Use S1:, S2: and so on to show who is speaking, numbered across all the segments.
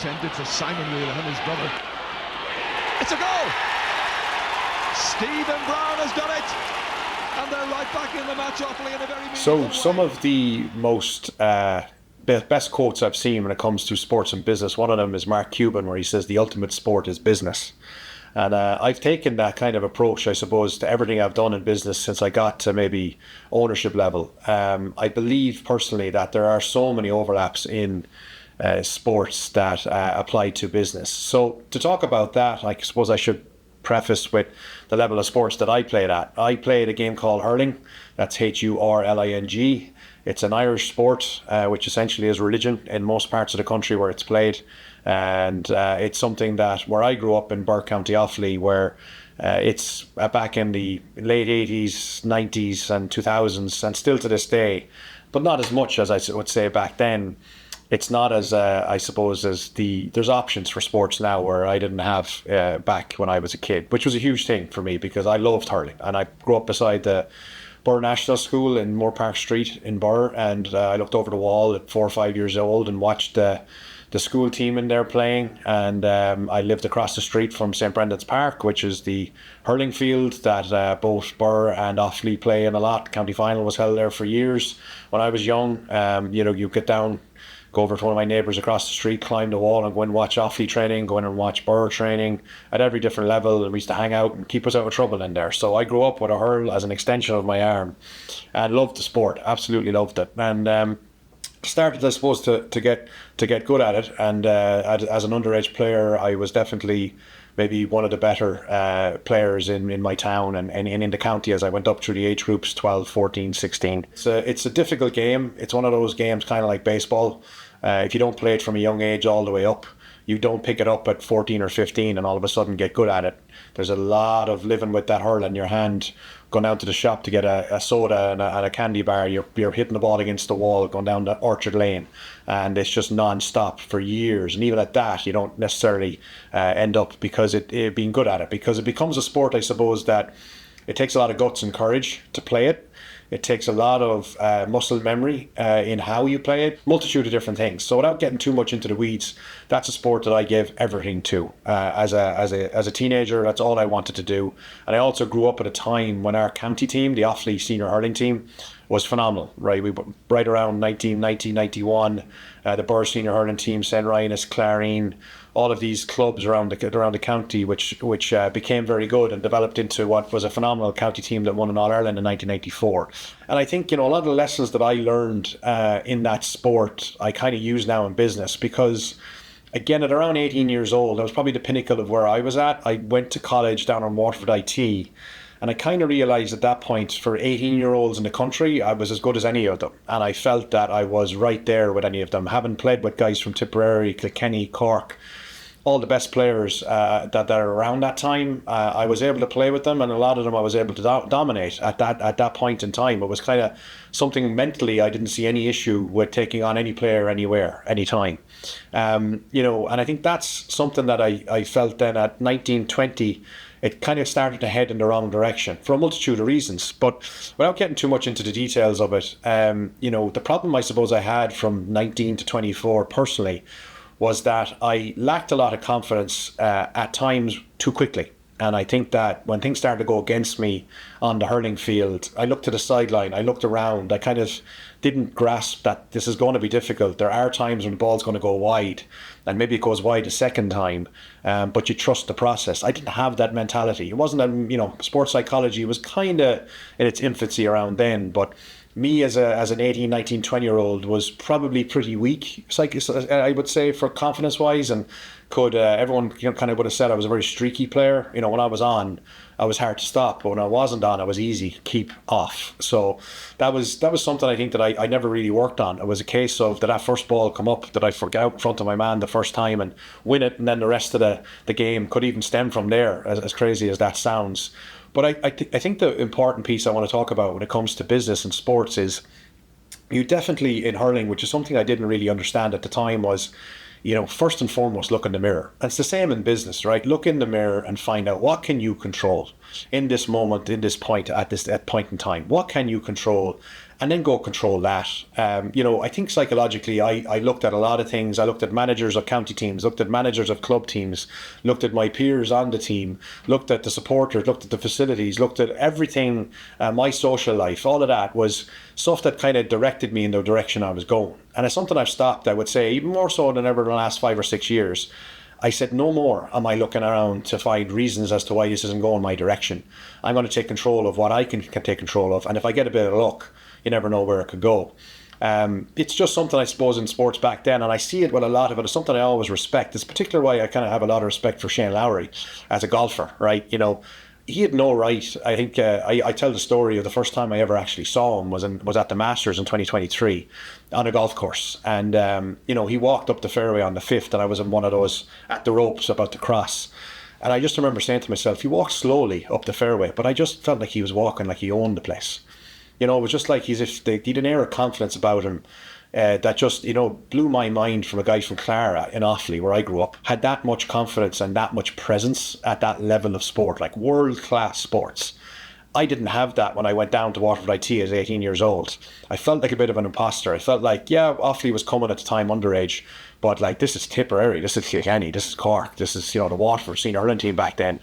S1: intended for Simon Whelan and his brother. It's a goal! Stephen Brown has done it! And they're right back in the match, Offaly, in a very meaningful way.
S2: Some of the most best quotes I've seen when it comes to sports and business, one of them is Mark Cuban, where he says the ultimate sport is business. And I've taken that kind of approach, I suppose, to everything I've done in business since I got to maybe ownership level. I believe personally that there are so many overlaps in sports that apply to business. So to talk about that, I suppose I should preface with the level of sports that I played at. I played a game called hurling. That's hurling. It's an Irish sport, which essentially is religion in most parts of the country where it's played. And it's something that where I grew up in Burke County Offaly, where it's back in the late 80s, 90s and 2000s, and still to this day, but not as much as I would say back then. It's not as, I suppose, as there's options for sports now where I didn't have back when I was a kid, which was a huge thing for me because I loved hurling. And I grew up beside the Burr National School in Moore Park Street in Burr, and I looked over the wall at 4 or 5 years old and watched the school team in there playing. And I lived across the street from St. Brendan's Park, which is the hurling field that both Burr and Offaly play in a lot. County final was held there for years. When I was young, you get down, go over to one of my neighbours across the street, climb the wall and go and watch Offaly training, go in and watch Burr training at every different level. And we used to hang out and keep us out of trouble in there. So I grew up with a hurl as an extension of my arm and loved the sport, absolutely loved it. And started, I suppose, to get good at it. And as an underage player, I was definitely maybe one of the better players in my town and in the county as I went up through the age groups, 12, 14, 16. It's a difficult game. It's one of those games kind of like baseball. If you don't play it from a young age all the way up, you don't pick it up at 14 or 15 and all of a sudden get good at it. There's a lot of living with that hurl in your hand, going down to the shop to get a soda and a candy bar. You're hitting the ball against the wall, going down the Orchard Lane, and it's just non-stop for years. And even at that, you don't necessarily end up because it being good at it, because it becomes a sport, I suppose, that it takes a lot of guts and courage to play it. It takes a lot of muscle memory in how you play it, multitude of different things. So without getting too much into the weeds, that's a sport that I give everything to. As a teenager, that's all I wanted to do. And I also grew up at a time when our county team, the Offaly senior hurling team, was phenomenal. Right, we right around 1990, 91, the Burr senior hurling team, St. Ryan's, Clarine, all of these clubs around the county, which became very good and developed into what was a phenomenal county team that won an All-Ireland in 1984. And I think, a lot of the lessons that I learned in that sport, I kind of use now in business because, again, at around 18 years old, that was probably the pinnacle of where I was at. I went to college down on Waterford IT, and I kind of realised at that point, for 18-year-olds in the country, I was as good as any of them. And I felt that I was right there with any of them. Having played with guys from Tipperary, Kilkenny, Cork, all the best players that are around that time, I was able to play with them, and a lot of them I was able to dominate at that point in time. It was kind of something mentally I didn't see any issue with taking on any player anywhere, anytime. And I think that's something that I felt then at 19, 20, it kind of started to head in the wrong direction for a multitude of reasons. But without getting too much into the details of it, the problem I suppose I had from 19 to 24 personally was that I lacked a lot of confidence at times too quickly. And I think that when things started to go against me on the hurling field, I looked to the sideline, I looked around, I kind of didn't grasp that this is going to be difficult. There are times when the ball's going to go wide, and maybe it goes wide a second time, but you trust the process. I didn't have that mentality. It wasn't, sports psychology was kind of in its infancy around then, but me as an 18, 19, 20-year-old was probably pretty weak, I would say, for confidence-wise, and everyone kind of would have said I was a very streaky player. When I was on, I was hard to stop, but when I wasn't on, I was easy to keep off. So that was something I think that I never really worked on. It was a case of that first ball come up, that I forget out in front of my man the first time and win it, and then the rest of the game could even stem from there, as crazy as that sounds. But I think the important piece I want to talk about when it comes to business and sports is you definitely, in hurling, which is something I didn't really understand at the time, was, first and foremost, look in the mirror. And it's the same in business, right? Look in the mirror and find out what can you control in this moment, in this point, at point in time. What can you control? and then go control that. I think psychologically, I looked at a lot of things. I looked at managers of county teams, looked at managers of club teams, looked at my peers on the team, looked at the supporters, looked at the facilities, looked at everything, my social life. All of that was stuff that kind of directed me in the direction I was going. And it's something I've stopped, I would say, even more so than ever in the last 5 or 6 years. I said, no more am I looking around to find reasons as to why this isn't going my direction. I'm going to take control of what I can take control of. And if I get a bit of luck, you never know where it could go. It's just something, I suppose, in sports back then, and I see it with a lot of it. It's something I always respect. It's particularly why I kind of have a lot of respect for Shane Lowry as a golfer, right? He had no right. I think I tell the story of the first time I ever actually saw him was at the Masters in 2023 on a golf course, and he walked up the fairway on the fifth, and I was in one of those at the ropes about to cross, and I just remember saying to myself, he walked slowly up the fairway, but I just felt like he was walking like he owned the place. It was just like he'd an air of confidence about him. That just, blew my mind, from a guy from Clara in Offaly, where I grew up, had that much confidence and that much presence at that level of sport, like world-class sports. I didn't have that when I went down to Waterford IT as 18 years old. I felt like a bit of an imposter. I felt like, yeah, Offaly was coming at the time underage, but like, this is Tipperary, this is Kilkenny, this is Cork, this is, the Waterford senior hurling team back then.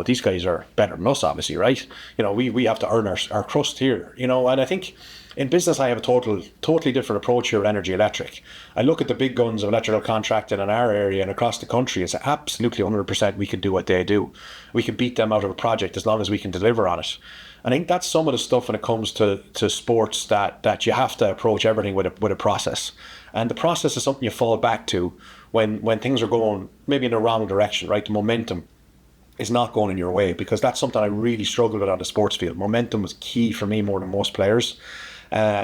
S2: These guys are better than us, obviously, right? We have to earn our crust here, and I think in business, I have a totally different approach here at Energy Electric. I look at the big guns of electrical contracting in our area and across the country and say, absolutely 100% we can do what they do. We can beat them out of a project as long as we can deliver on it. I think that's some of the stuff when it comes to sports that you have to approach everything with a process. And the process is something you fall back to when things are going maybe in the wrong direction, right? The momentum is not going in your way, because that's something I really struggled with on the sports field. Momentum was key for me more than most players.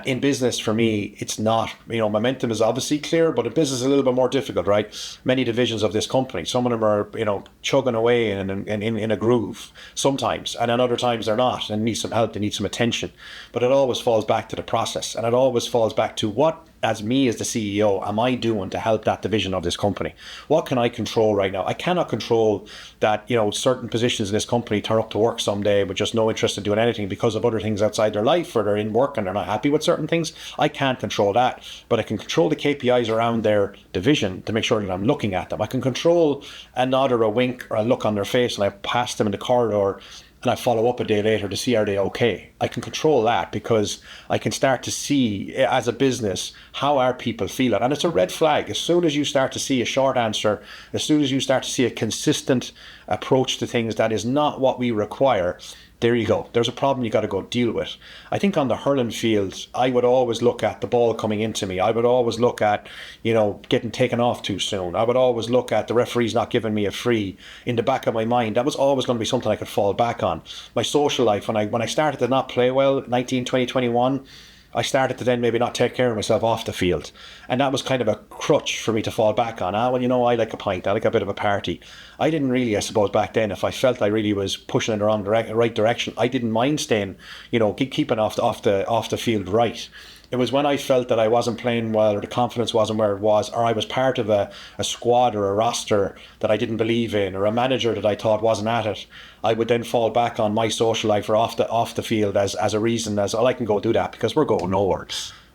S2: In business, for me, it's not. Momentum is obviously clear, but in business, it's a little bit more difficult, right? Many divisions of this company, some of them are, chugging away in a groove sometimes, and then other times they're not and need some help, they need some attention. But it always falls back to the process, and it always falls back to what, as me as the CEO, am I doing to help that division of this company? What can I control right now? I cannot control that, certain positions in this company turn up to work someday with just no interest in doing anything because of other things outside their life, or they're in work and they're not happy with certain things. I can't control that, but I can control the KPIs around their division to make sure that I'm looking at them. I can control a nod or a wink or a look on their face, and I pass them in the corridor and I follow up a day later to see are they okay. I can control that because I can start to see, as a business, how are people feeling. And it's a red flag. As soon as you start to see a short answer, as soon as you start to see a consistent approach to things that is not what we require, there you go. There's a problem you got to go deal with. I think on the hurling field, I would always look at the ball coming into me. I would always look at, getting taken off too soon. I would always look at the referees not giving me a free. In the back of my mind, that was always going to be something I could fall back on. My social life, when I started to not play well, 19, 20, 21, I started to then maybe not take care of myself off the field. And that was kind of a crutch for me to fall back on. I like a pint, I like a bit of a party. I didn't really, I suppose, back then, if I felt I really was pushing in the right direction, I didn't mind staying, keeping off the field right. It was when I felt that I wasn't playing well, or the confidence wasn't where it was, or I was part of a squad or a roster that I didn't believe in, or a manager that I thought wasn't at it, I would then fall back on my social life or off the field as a reason, as, I can go do that because we're going nowhere.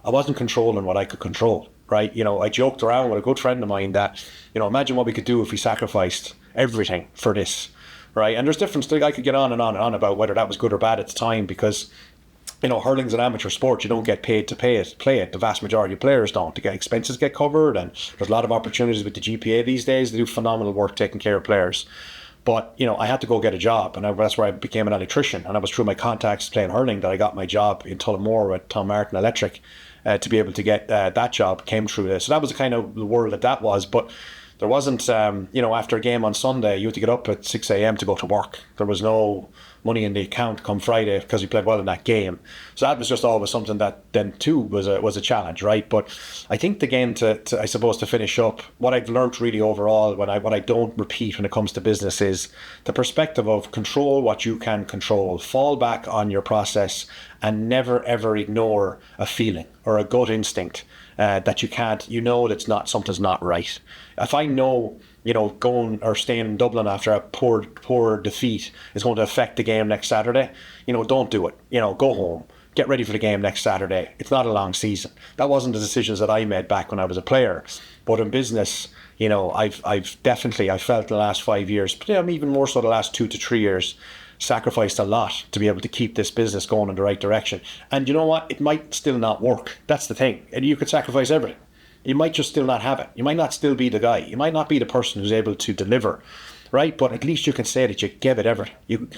S2: I wasn't controlling what I could control, right? I joked around with a good friend of mine that, imagine what we could do if we sacrificed everything for this, right? And there's different things I could get on and on and on about whether that was good or bad at the time, because hurling's an amateur sport. You don't get paid to play it. The vast majority of players don't. The expenses get covered, and there's a lot of opportunities with the GPA these days. They do phenomenal work taking care of players. But, I had to go get a job, and that's where I became an electrician. And it was through my contacts playing hurling that I got my job in Tullamore with Tom Martin Electric to be able to get that job. Came through this. So that was the kind of the world that was. But there wasn't, after a game on Sunday, you had to get up at 6 a.m. to go to work. There was no money in the account come Friday because you played well in that game. So that was just always something that then too was a challenge, right? But I think the game to I suppose to finish up, what I've learned really overall, what I don't repeat when it comes to business, is the perspective of control what you can control, fall back on your process, and never ever ignore a feeling or a gut instinct that you can't, that something's not right. If I know, going or staying in Dublin after a poor defeat is going to affect the game next Saturday, don't do it. Go home. get ready for the game next Saturday. It's not a long season. That wasn't the decisions that I made back when I was a player. But in business, you know, I've definitely, I felt the last 5 years, but even more so the last 2 to 3 years, sacrificed a lot to be able to keep this business going in the right direction. And you know what? It might still not work. That's the thing. And you could sacrifice everything. You might just still not have it. You might not still be the guy. You might not be the person who's able to deliver, right? But at least you can say that you gave it everything.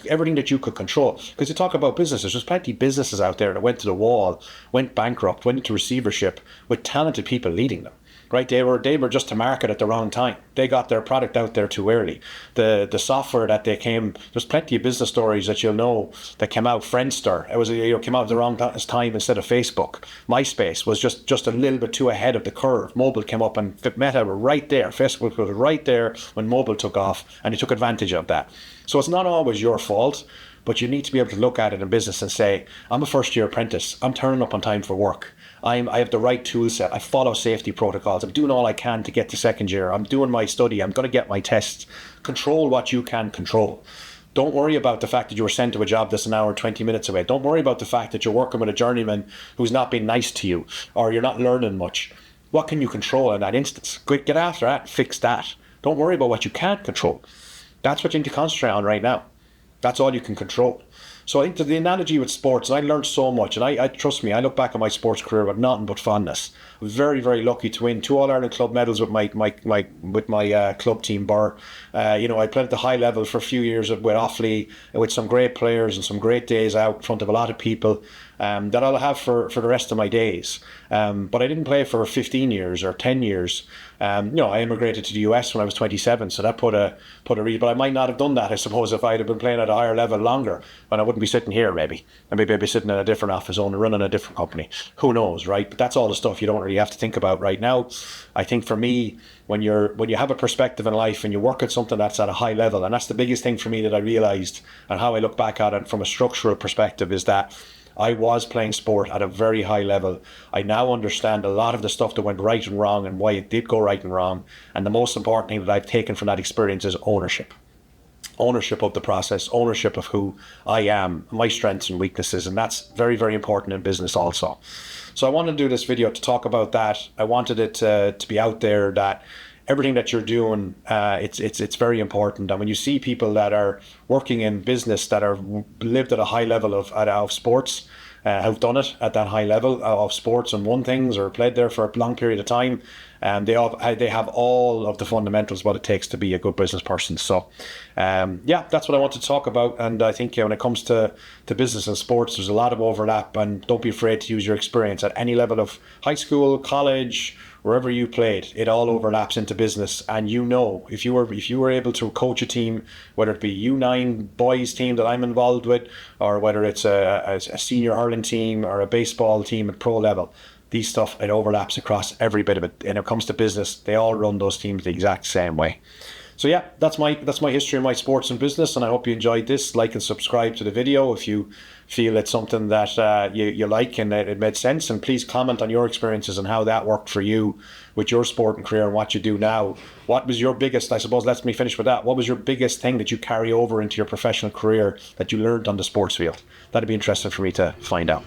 S2: Everything that you could control. Because you talk about businesses, there's plenty of businesses out there that went to the wall, went bankrupt, went into receivership with talented people leading them. Right, they were just to market at the wrong time. They got their product out there too early. The software that they came, there's plenty of business stories that you'll know that came out. Friendster, it was came out at the wrong time instead of Facebook. MySpace was just a little bit too ahead of the curve. Mobile came up and Meta were right there. Facebook was right there when mobile took off, and they took advantage of that. So it's not always your fault, but you need to be able to look at it in business and say, I'm a first year apprentice. I'm turning up on time for work. I have the right tool set. I follow safety protocols. I'm doing all I can to get to second year. I'm doing my study. I'm going to get my tests. Control what you can control. Don't worry about the fact that you were sent to a job that's an hour and 20 minutes away. Don't worry about the fact that you're working with a journeyman who's not being nice to you, or you're not learning much. What can you control in that instance? Get after that. Fix that. Don't worry about what you can't control. That's what you need to concentrate on right now. That's all you can control. So I think the analogy with sports, and I learned so much, and I trust me, I look back at my sports career with nothing but fondness. I was very, very lucky to win 2 All-Ireland club medals with my club team, Burr. I played at the high level for a few years with Offaly, with some great players and some great days out in front of a lot of people that I'll have for the rest of my days. But I didn't play for 15 years or 10 years. I immigrated to the US when I was 27, so that put a reason. But I might not have done that, I suppose, if I'd have been playing at a higher level longer, and I wouldn't be sitting here maybe. And maybe I'd be sitting in a different office owner running a different company. Who knows, right? But that's all the stuff you don't really have to think about right now. I think for me, when you have a perspective in life and you work at something that's at a high level, and that's the biggest thing for me that I realised, and how I look back at it from a structural perspective, is that I was playing sport at a very high level. I now understand a lot of the stuff that went right and wrong and why it did go right and wrong. And the most important thing that I've taken from that experience is ownership. Ownership of the process, ownership of who I am, my strengths and weaknesses. And that's very, very important in business also. So I wanted to do this video to talk about that. I wanted it to be out there that everything that you're doing, it's very important. And when you see people that are working in business that are lived at a high level of sports, have done it at that high level of sports and won things or played there for a long period of time, they have all of the fundamentals what it takes to be a good business person. So that's what I wanted to talk about. And I think when it comes to business and sports, there's a lot of overlap, and don't be afraid to use your experience at any level of high school, college, wherever you played. It all overlaps into business. And if you were able to coach a team, whether it be U9 boys team that I'm involved with, or whether it's a senior hurling team or a baseball team at pro level, these stuff, it overlaps across every bit of it. And when it comes to business, they all run those teams the exact same way. So yeah, that's my history of my sports and business, and I hope you enjoyed this. Like and subscribe to the video if you feel it's something that you like and it made sense, and please comment on your experiences and how that worked for you with your sport and career and what you do now. What was your biggest, I suppose, let me finish with that. What was your biggest thing that you carry over into your professional career that you learned on the sports field? That'd be interesting for me to find out.